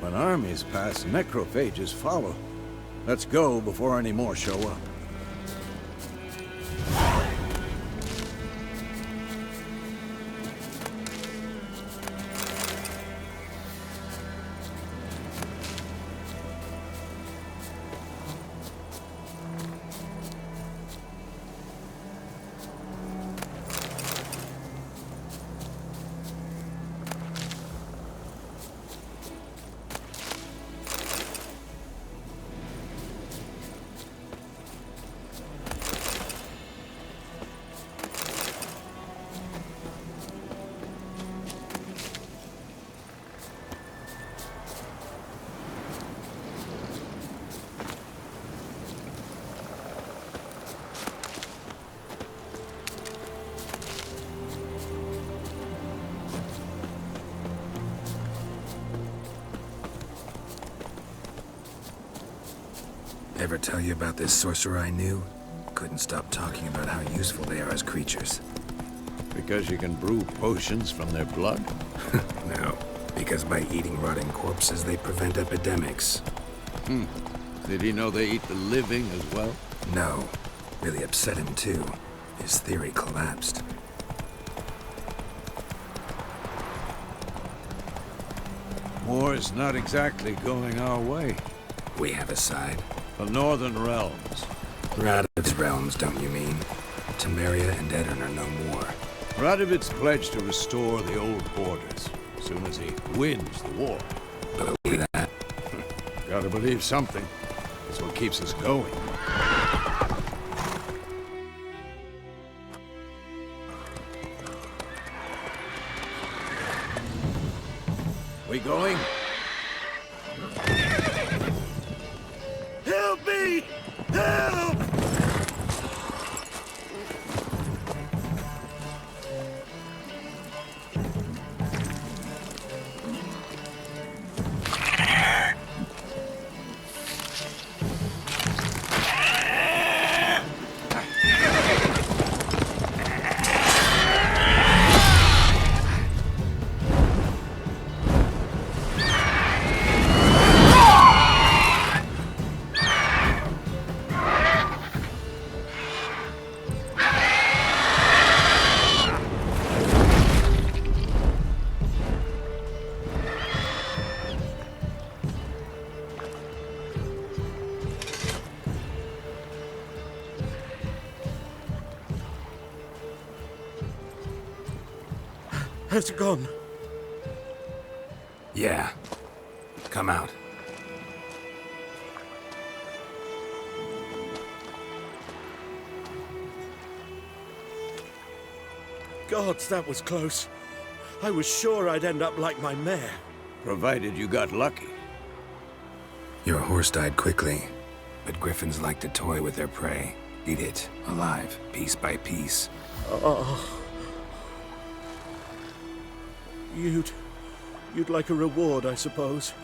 When armies pass, necrophages follow. Let's go before any more show up. Ever tell you about this sorcerer I knew? Couldn't stop talking about how useful they are as creatures. Because you can brew potions from their blood? No, because by eating rotting corpses, they prevent epidemics. Did he know they eat the living as well? No. Really upset him, too. His theory collapsed. War's not exactly going our way. We have a side. The Northern Realms. Radovid's realms, don't you mean? Temeria and Edirn are no more. Radovid's pledged to restore the old borders, as soon as he wins the war. Believe that? Gotta believe something. That's what keeps us going. We going? Help me! Help! Has it gone? Yeah. Come out. Gods, that was close. I was sure I'd end up like my mare. Provided you got lucky. Your horse died quickly, but griffins like to toy with their prey. Eat it, alive, piece by piece. Oh. You'd like a reward, I suppose.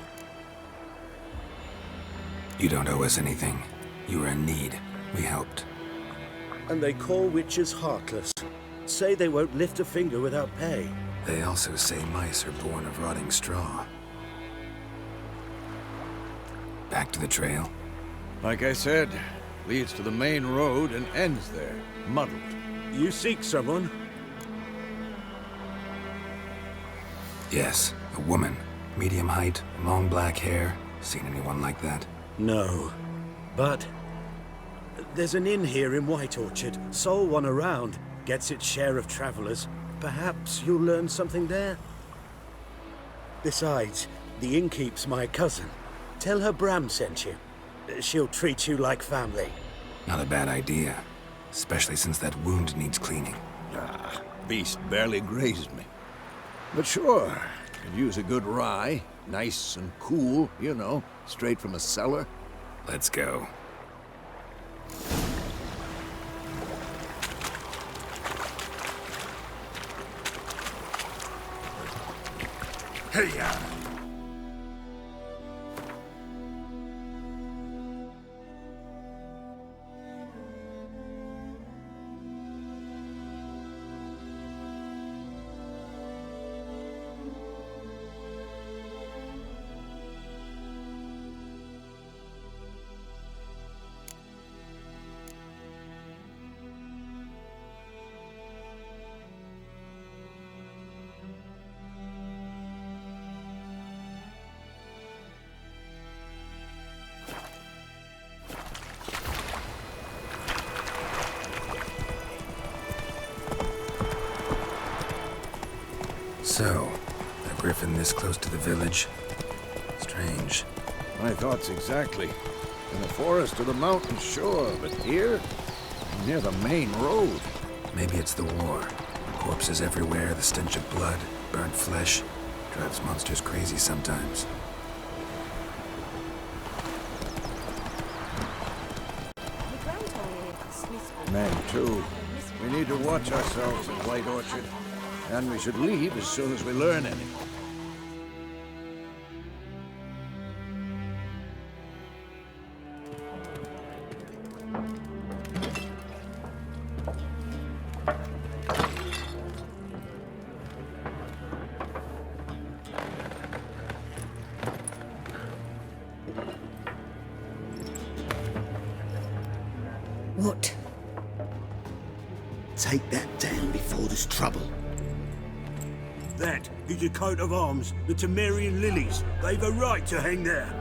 You don't owe us anything. You were in need. We helped. And they call witches heartless. Say they won't lift a finger without pay. They also say mice are born of rotting straw. Back to the trail? Like I said, leads to the main road and ends there, muddled. You seek someone? Yes, a woman. Medium height, long black hair. Seen anyone like that? No. But there's an inn here in White Orchard. Sole one around. Gets its share of travelers. Perhaps you'll learn something there? Besides, the innkeep's my cousin. Tell her Bram sent you. She'll treat you like family. Not a bad idea. Especially since that wound needs cleaning. Beast barely grazed me. But sure, could use a good rye. Nice and cool, you know, straight from a cellar. Let's go. Hey-ya! So, a griffin this close to the village? Strange. My thoughts exactly. In the forest or the mountains, sure, but here? Near the main road. Maybe it's the war. Corpses everywhere, the stench of blood, burnt flesh. Drives monsters crazy sometimes. Men, too. We need to watch ourselves in White Orchard. And we should leave as soon as we learn anything. What? Take that down before there's trouble. That is a coat of arms, the Temerian lilies. They've a right to hang there.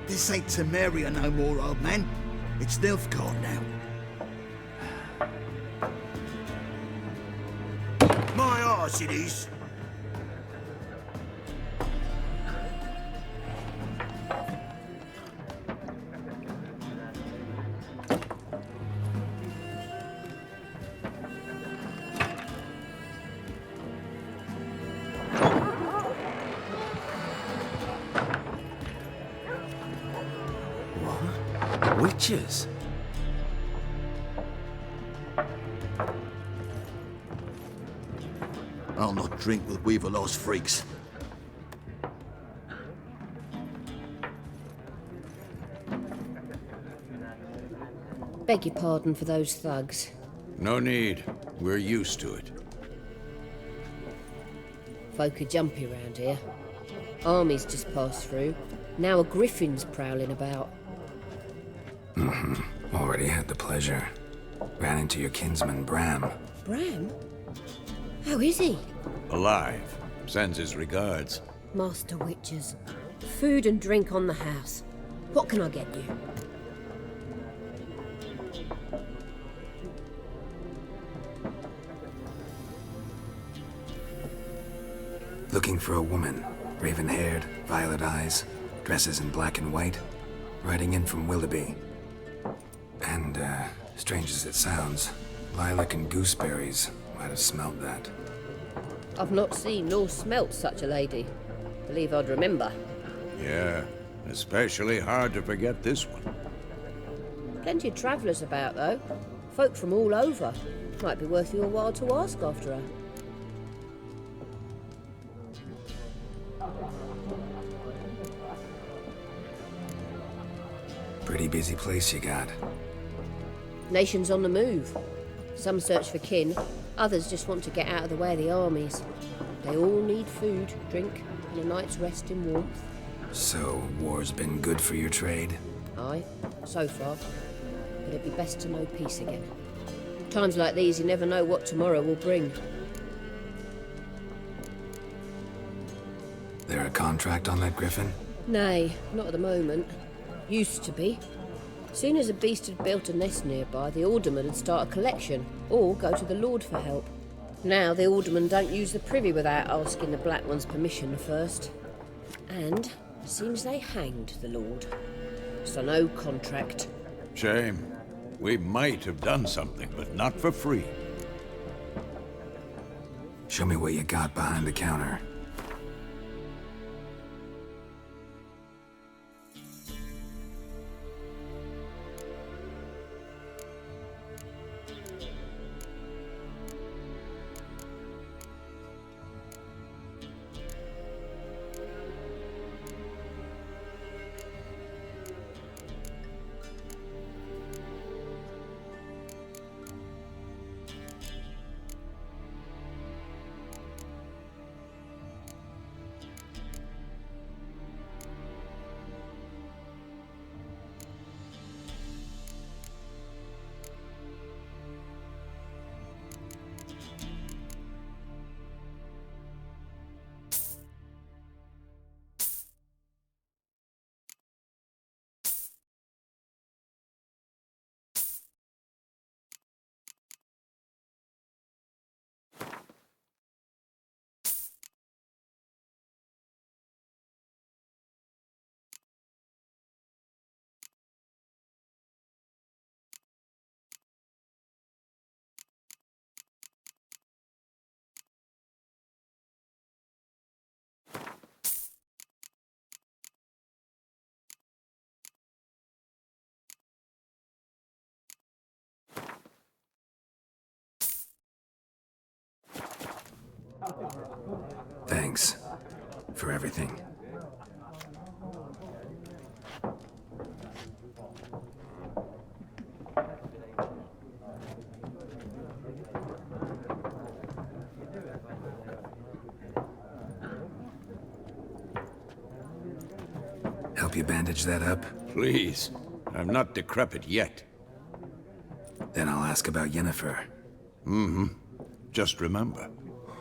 This ain't Temeria no more, old man. It's Nilfgaard now. My arse it is. Witches? I'll not drink with Weaverlaw's freaks. Beg your pardon for those thugs. No need. We're used to it. Folk are jumpy around here. Armies just passed through. Now a griffin's prowling about. Already had the pleasure. Ran into your kinsman, Bram. Bram? How is he? Alive. Sends his regards. Master Witches. Food and drink on the house. What can I get you? Looking for a woman. Raven-haired, violet eyes, dresses in black and white. Riding in from Willoughby. And, strange as it sounds, lilac and gooseberries might have smelled that. I've not seen nor smelt such a lady. Believe I'd remember. Yeah, especially hard to forget this one. Plenty of travellers about, though. Folk from all over. Might be worth your while to ask after her. Pretty busy place you got. Nations on the move. Some search for kin, others just want to get out of the way of the armies. They all need food, drink, and a night's rest in warmth. So, war's been good for your trade? Aye, so far. But it'd be best to know peace again. Times like these, you never know what tomorrow will bring. There a contract on that griffin? Nay, not at the moment. Used to be. Soon as a beast had built a nest nearby, the alderman would start a collection, or go to the Lord for help. Now the alderman don't use the privy without asking the Black One's permission first. And seems they hanged the Lord. So no contract. Shame. We might have done something, but not for free. Show me what you got behind the counter. Thanks for everything. Help you bandage that up? Please. I'm not decrepit yet. Then I'll ask about Yennefer. Just remember,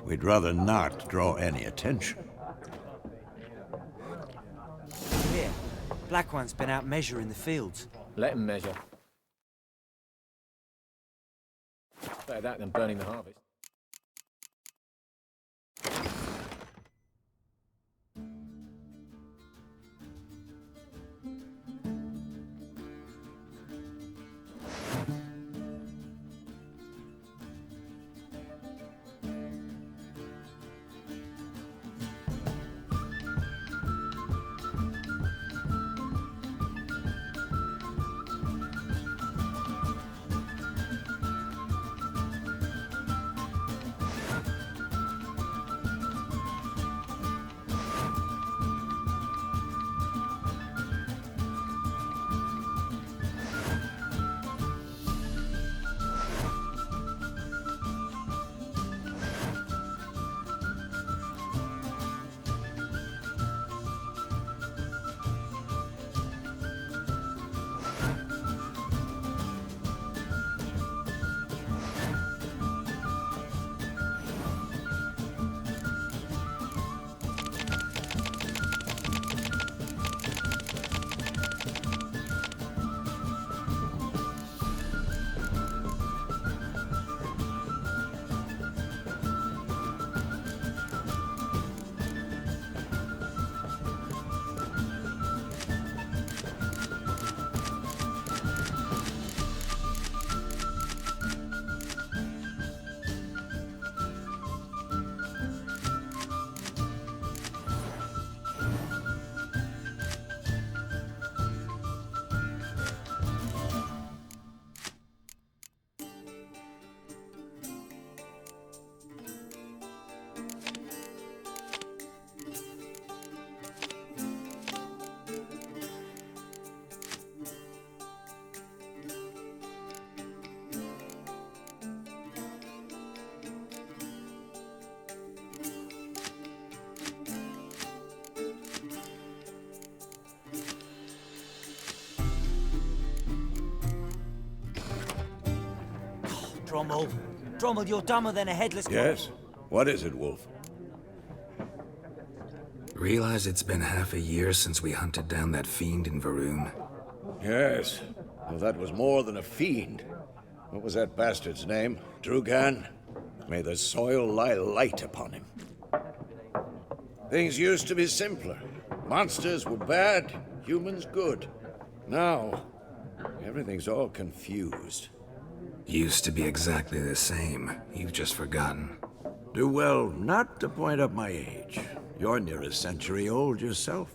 we'd rather not draw any attention. Here, Black One's been out measuring the fields. Let him measure. Better that than burning the harvest. Drommel. Drommel, you're dumber than a headless... Yes? What is it, Wolf? Realize it's been half a year since we hunted down that fiend in Varun. Yes. Well, that was more than a fiend. What was that bastard's name? Drugan? May the soil lie light upon him. Things used to be simpler. Monsters were bad, humans good. Now, everything's all confused. Used to be exactly the same. You've just forgotten. Do well not to point up my age. You're near a century old yourself.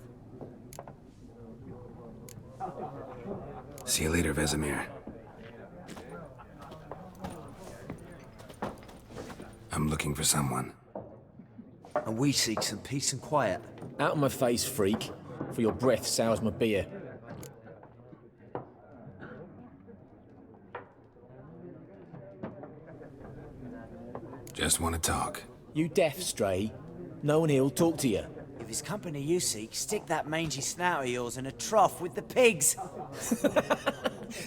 See you later, Vesemir. I'm looking for someone. And we seek some peace and quiet. Out of my face, freak. For your breath sours my beer. Just want to talk. You deaf, Stray? No one here'll talk to you. If it's company you seek, stick that mangy snout of yours in a trough with the pigs.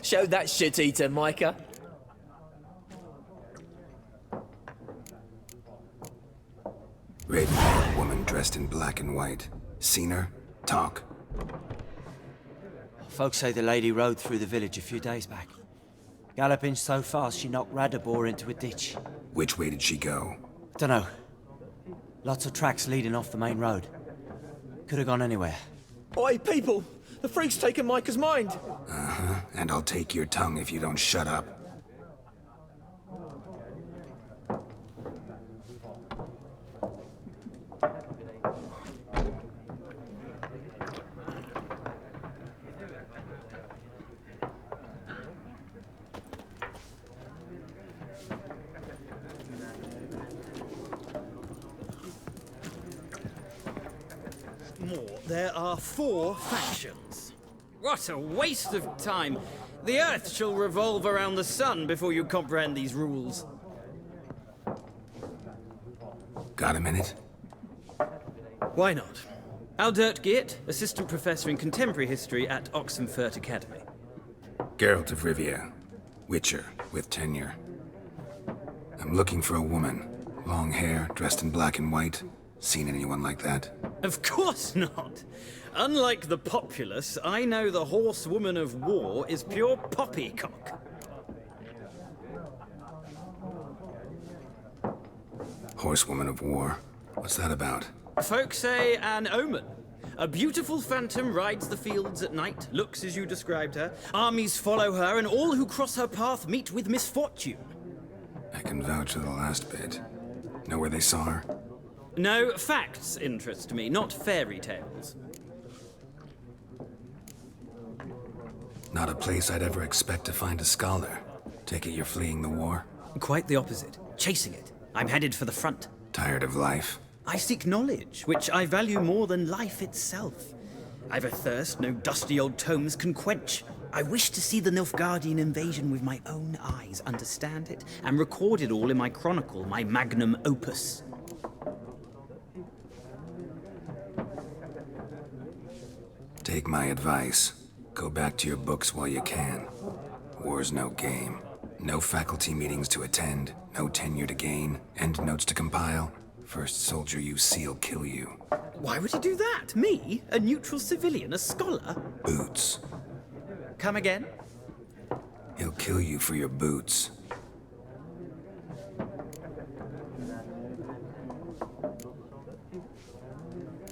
Show that shit-eater, Micah. Raven-haired woman dressed in black and white. Seen her? Talk. Folks say the lady rode through the village a few days back. Galloping so fast she knocked Radabor into a ditch. Which way did she go? Dunno. Lots of tracks leading off the main road. Could have gone anywhere. Oi, people! The freak's taken Micah's mind! Uh-huh. And I'll take your tongue if you don't shut up. more, there are 4 factions. What a waste of time. The Earth shall revolve around the sun before you comprehend these rules. Got a minute? Why not? Aldert Geert, Assistant Professor in Contemporary History at Oxenfurt Academy. Geralt of Rivia. Witcher, with tenure. I'm looking for a woman. Long hair, dressed in black and white. Seen anyone like that? Of course not. Unlike the populace, I know the horsewoman of war is pure poppycock. Horsewoman of war. What's that about? Folk say an omen. A beautiful phantom rides the fields at night, looks as you described her. Armies follow her, and all who cross her path meet with misfortune. I can vouch for the last bit. Know where they saw her? No, facts interest me, not fairy tales. Not a place I'd ever expect to find a scholar. Take it you're fleeing the war? Quite the opposite. Chasing it. I'm headed for the front. Tired of life? I seek knowledge, which I value more than life itself. I've a thirst no dusty old tomes can quench. I wish to see the Nilfgaardian invasion with my own eyes, understand it, and record it all in my chronicle, my magnum opus. Take my advice. Go back to your books while you can. War's no game. No faculty meetings to attend, no tenure to gain, endnotes to compile. First soldier you see'll kill you. Why would he do that? Me? A neutral civilian? A scholar? Boots. Come again? He'll kill you for your boots.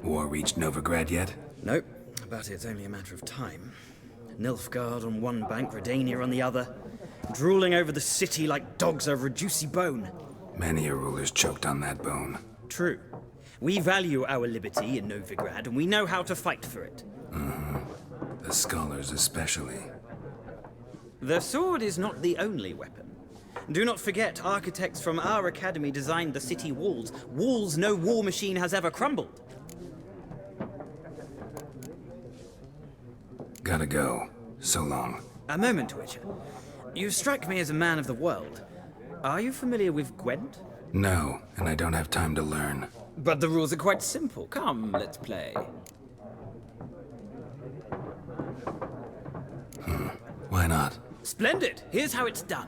War reached Novigrad yet? Nope, but it's only a matter of time. Nilfgaard on one bank, Redania on the other, drooling over the city like dogs over a juicy bone. Many a ruler's choked on that bone. True. We value our liberty in Novigrad, and we know how to fight for it. The scholars especially. The sword is not the only weapon. Do not forget, architects from our academy designed the city walls. Walls no war machine has ever crumbled. Gotta go. So long. A moment, Witcher. You strike me as a man of the world. Are you familiar with Gwent? No, and I don't have time to learn. But the rules are quite simple. Come, let's play. Why not? Splendid! Here's how it's done.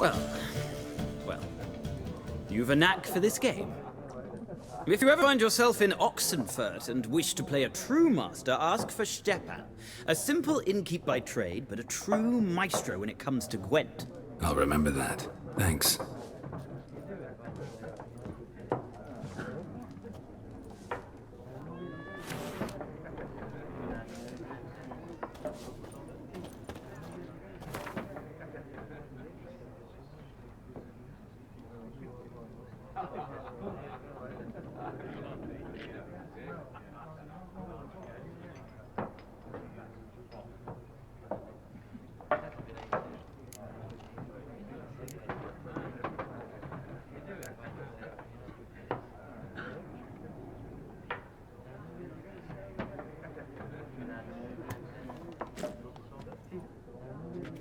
Well, you've a knack for this game. If you ever find yourself in Oxenfurt and wish to play a true master, ask for Stepan. A simple innkeep by trade, but a true maestro when it comes to Gwent. I'll remember that. Thanks.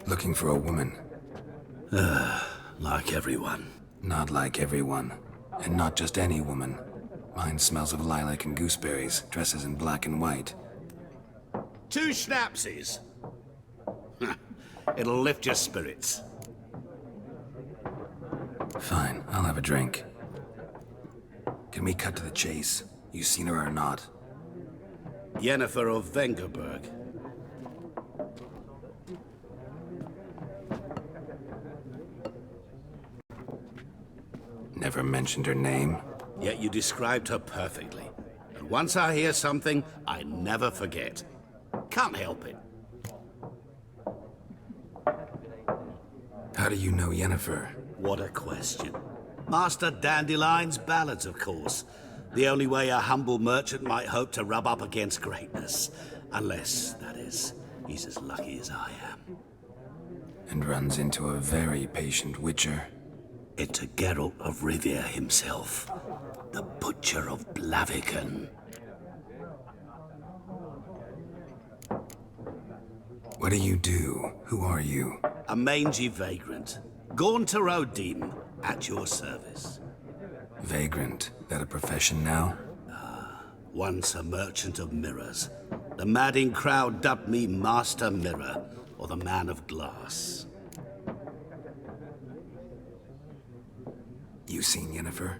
Looking for a woman. Like everyone. Not like everyone. And not just any woman. Mine smells of lilac and gooseberries, dresses in black and white. 2 schnapsies. It'll lift your spirits. Fine, I'll have a drink. Can we cut to the chase? You seen her or not? Yennefer of Vengerberg. Never mentioned her name. Yet you described her perfectly. And once I hear something, I never forget. Can't help it. How do you know Yennefer? What a question. Master Dandelion's ballads, of course. The only way a humble merchant might hope to rub up against greatness. Unless, that is, he's as lucky as I am. And runs into a very patient witcher. Into Geralt of Rivia himself. The Butcher of Blaviken. What do you do? Who are you? A mangy vagrant. Gaunter O'Dean, at your service. Vagrant. That a profession now? Once a merchant of mirrors. The madding crowd dubbed me Master Mirror, or the Man of Glass. You seen Yennefer?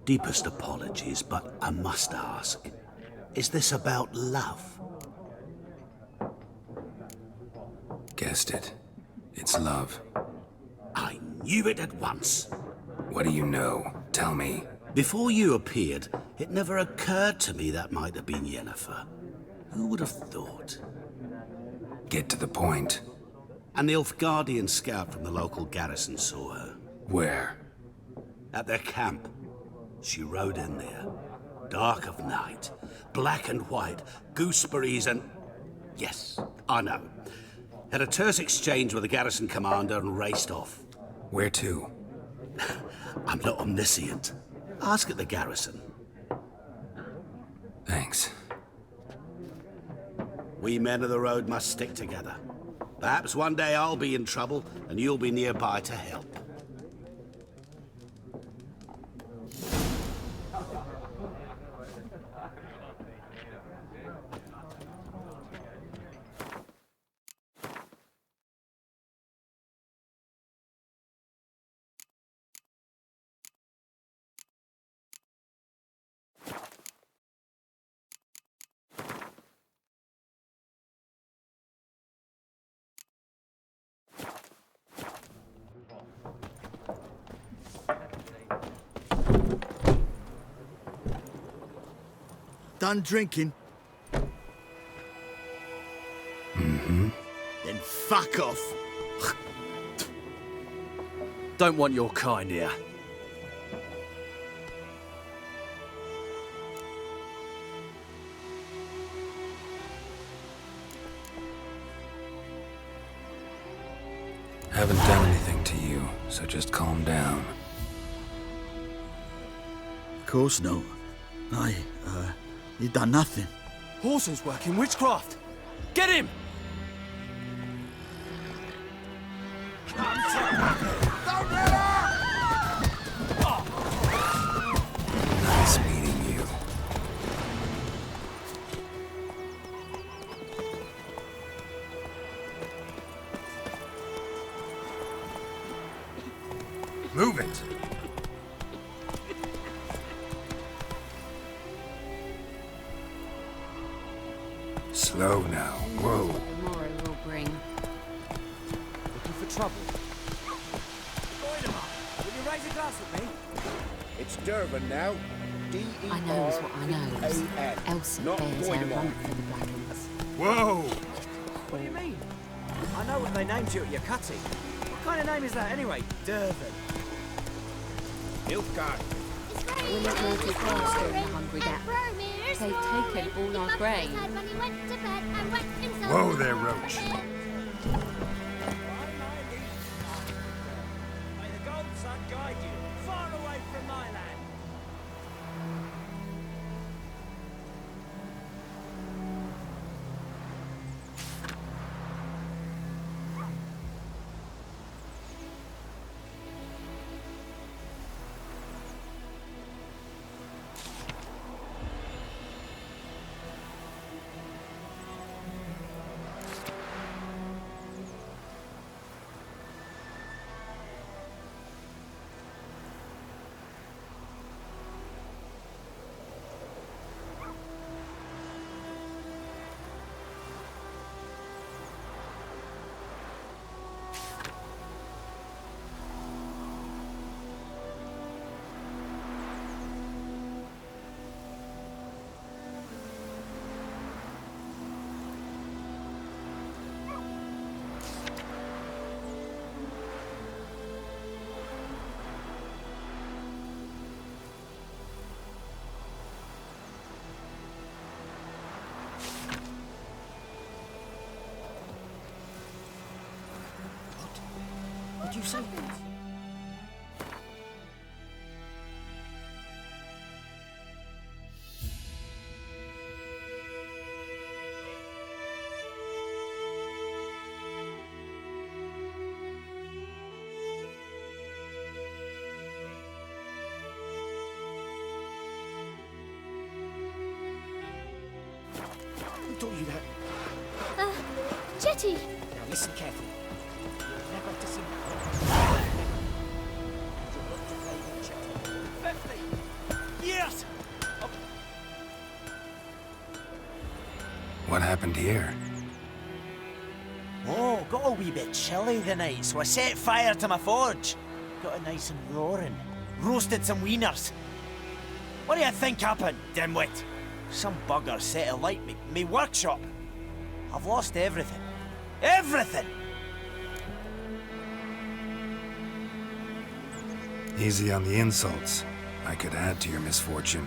Deepest apologies, but I must ask. Is this about love? Guessed it. It's love. I knew it at once. What do you know? Tell me. Before you appeared, it never occurred to me that might have been Yennefer. Who would have thought? Get to the point. An Nilfgaardian scout from the local garrison saw her. Where? At their camp. She rode in there. Dark of night. Black and white. Gooseberries and... Yes, I know. Had a terse exchange with the garrison commander and raced off. Where to? I'm not omniscient. Ask at the garrison. Thanks. We men of the road must stick together. Perhaps one day I'll be in trouble and you'll be nearby to help. Done drinking? Mm-hmm. Then fuck off. Don't want your kind here. Haven't done anything to you, so just calm down. Of course not. You done nothing. Horson's working witchcraft. Get him! Nice meeting you. Move it! Slow now. Whoa. Tomorrow will bring. Looking for trouble? Will you raise a glass with me? It's Durban now. I know is what I know. D-E-R-B-A-N. Elsa Not bears our Goidemar. rank for the Blackens. Whoa! What do you mean? I know what they named you at your cutting. What kind of name is that anyway? Durban. Nilfgaard. We're not going too fast during the Hungry Gap. They've taken all our grain. Whoa there, Roach. May the gold sun guide you, far away from my land. What do you say? Who taught you that? Jetty! Now listen carefully. You're never to see 50 years! What happened here? Oh, got a wee bit chilly the night, so I set fire to my forge. Got it nice and roaring. Roasted some wieners. What do you think happened, dimwit? Some bugger set alight me workshop. I've lost everything. Everything! Easy on the insults. I could add to your misfortune.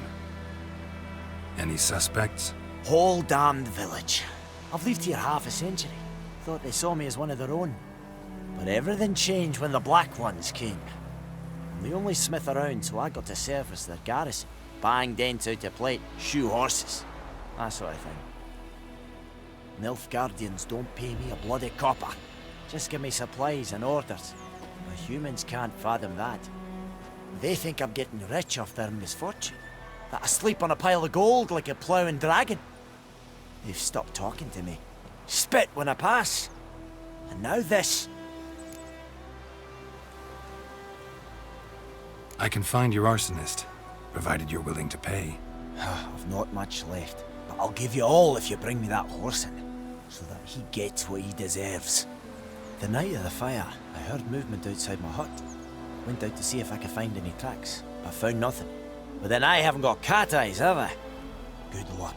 Any suspects? Whole damned village. I've lived here half a century. Thought they saw me as one of their own. But everything changed when the Black Ones came. I'm the only smith around, so I got to service their garrison. Bang dents out of plate, shoe horses. That sort of thing. Nilfgaardians don't pay me a bloody copper. Just give me supplies and orders. But humans can't fathom that. They think I'm getting rich off their misfortune. That I sleep on a pile of gold like a ploughing dragon. They've stopped talking to me. Spit when I pass. And now this. I can find your arsonist, provided you're willing to pay. I've not much left, but I'll give you all if you bring me that horse in, so that he gets what he deserves. The night of the fire, I heard movement outside my hut. Went out to see if I could find any tracks, but found nothing. But then I haven't got cat eyes, have I? Good luck.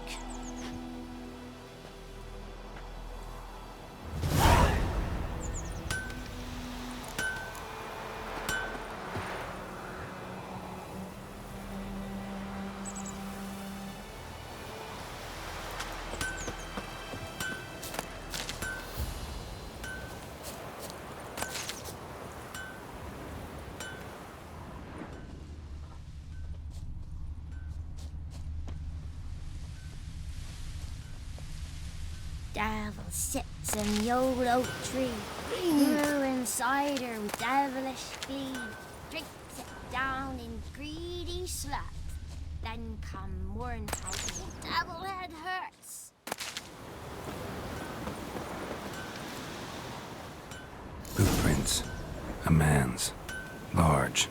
Devil sits in the old oak tree, brewing cider with devilish glee. Drinks it down in greedy sloth, then come mourn how the devil head hurts. Footprints. A man's. Large.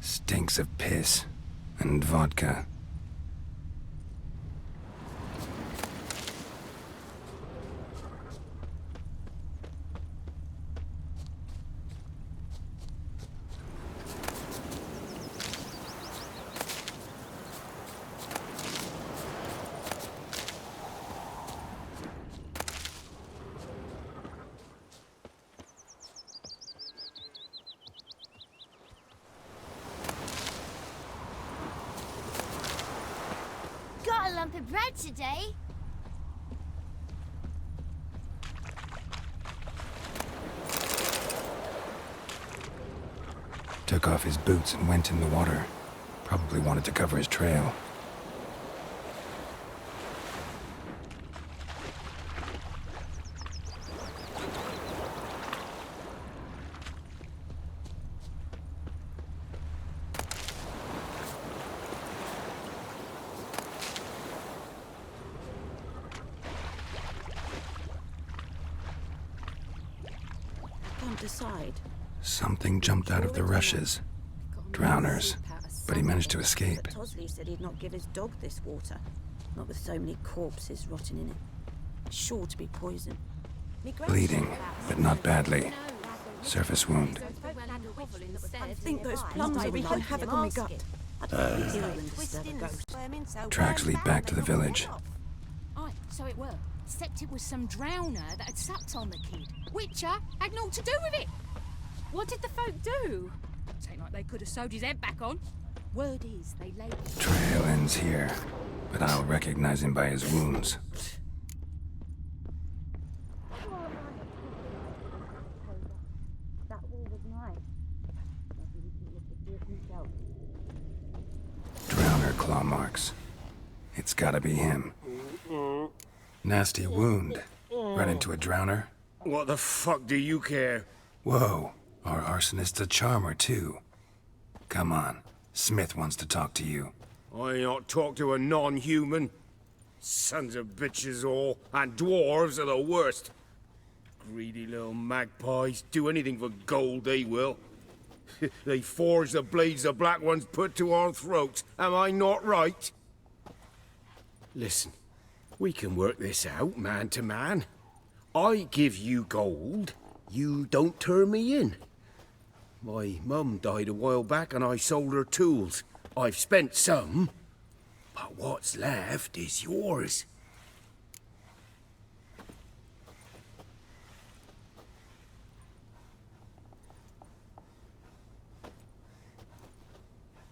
Stinks of piss and vodka. Got a lump of bread today. Took off his boots and went in the water. Probably wanted to cover his trail. Can't decide. Something jumped out of the rushes. Drowners. But he managed to escape. But Tosley said he'd not give his dog this water. Not with so many corpses rotting in it. Sure to be poison. Bleeding, but not badly. Surface wound. I think those plums are wreaking havoc on my gut. Tracks lead back to the village. Aye, so it were. Except it was some drowner that had supped on the kid. Witcher had naught to do with it. What did the folk do? Ain't like they could have sewed his head back on. Word is they laid... Trail ends here, but I'll recognize him by his wounds. Drowner claw marks. It's gotta be him. Nasty wound. Run into a drowner? What the fuck do you care? Whoa, our arsonist's a charmer too. Come on, Smith wants to talk to you. I ain't not talk to a non-human. Sons of bitches all, and dwarves are the worst. Greedy little magpies, do anything for gold, they will. They forge the blades the black ones put to our throats. Am I not right? Listen, we can work this out, man to man. I give you gold, you don't turn me in. My mum died a while back and I sold her tools. I've spent some, but what's left is yours.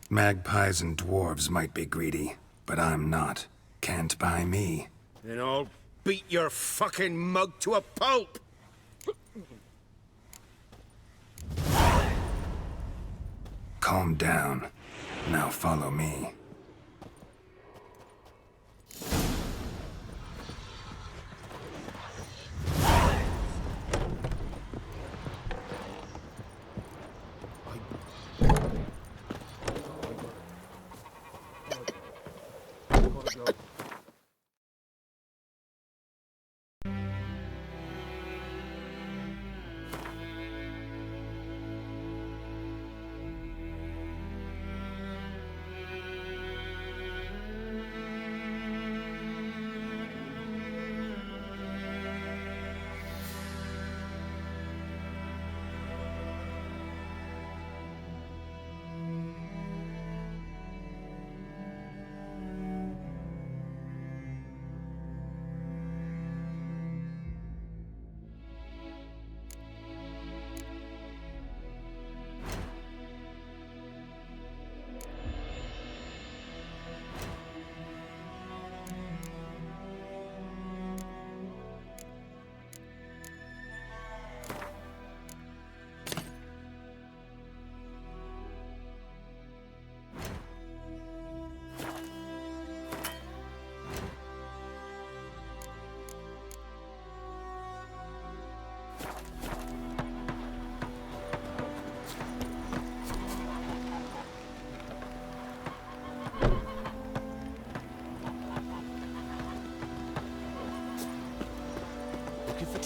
Magpies and dwarves might be greedy, but I'm not. Can't buy me. Then I'll beat your fucking mug to a pulp! Calm down. Now follow me.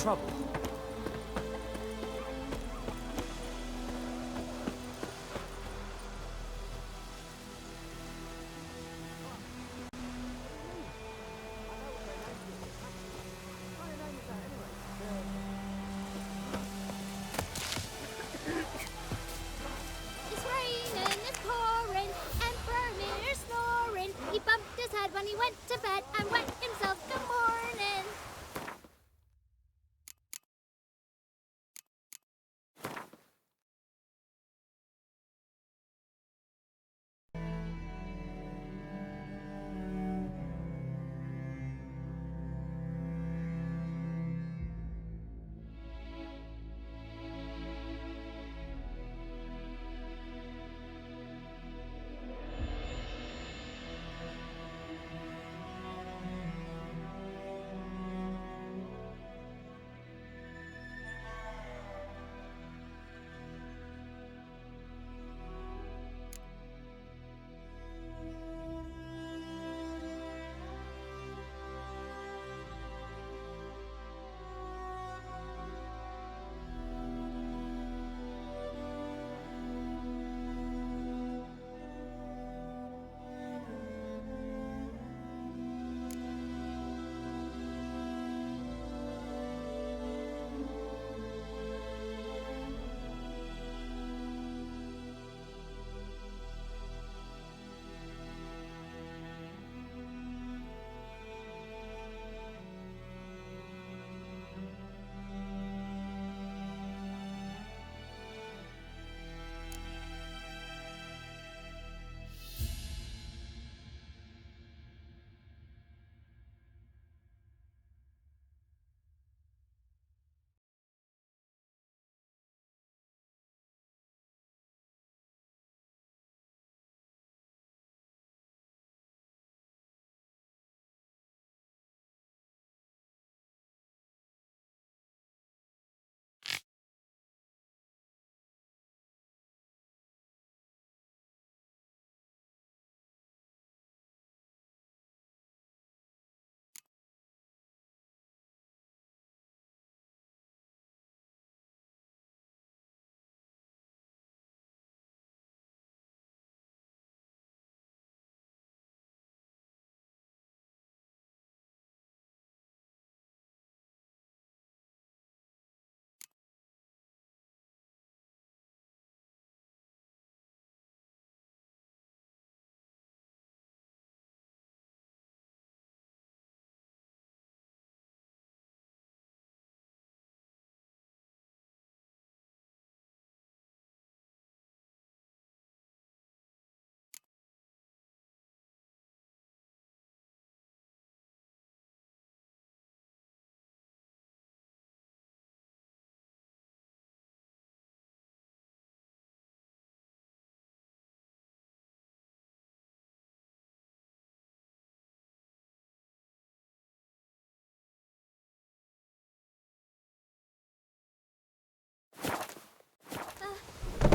trouble. It's raining, it's pouring, and Vermeer's snoring. He bumped his head when he went to bed and wet himself good morning.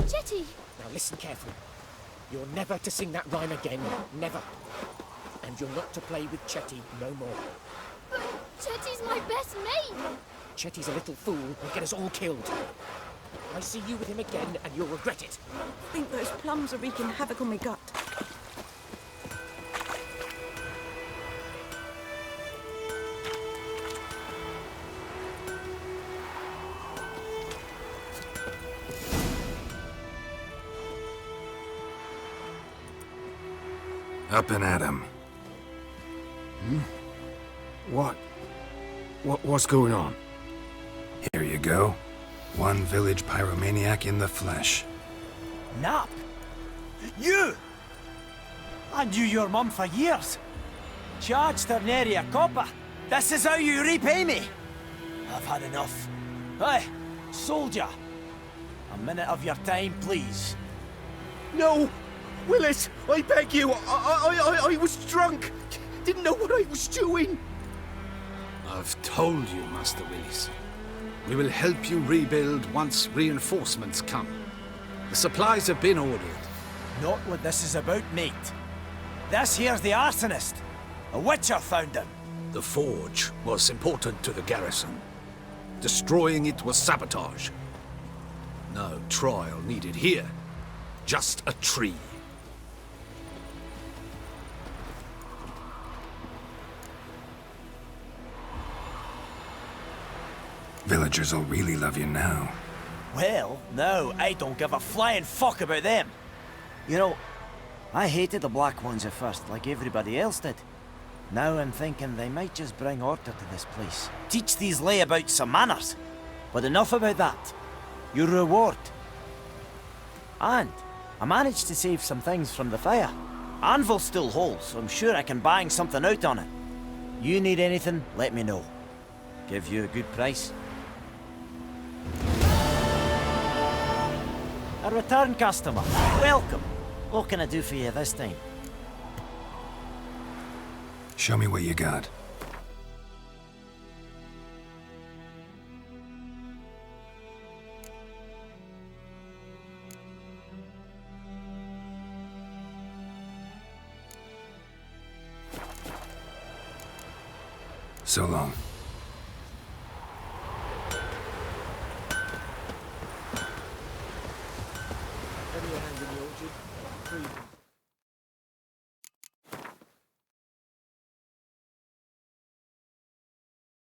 Chetty! Now listen carefully. You're never to sing that rhyme again. Never. And you're not to play with Chetty no more. But Chetty's my best mate! Chetty's a little fool who'll get us all killed. I see you with him again and you'll regret it. I think those plums are wreaking havoc on my gut. Up and at 'em. What's going on? Here you go. One village pyromaniac in the flesh. Nap? You! I knew your mum for years. Charged her nary a copper. This is how you repay me. I've had enough. Hey, soldier. A minute of your time, please. No! Willis, I beg you. I was drunk. Didn't know what I was doing. I've told you, Master Willis. We will help you rebuild once reinforcements come. The supplies have been ordered. Not what this is about, mate. This here's the arsonist. A witcher found him. The forge was important to the garrison. Destroying it was sabotage. No trial needed here. Just a tree. Villagers will really love you now. Well, no, I don't give a flying fuck about them. You know, I hated the Black Ones at first, like everybody else did. Now I'm thinking they might just bring order to this place. Teach these layabouts some manners. But enough about that. Your reward. And I managed to save some things from the fire. Anvil still holds, so I'm sure I can bang something out on it. You need anything, let me know. Give you a good price. A return customer. Welcome. What can I do for you this time? Show me what you got. So long.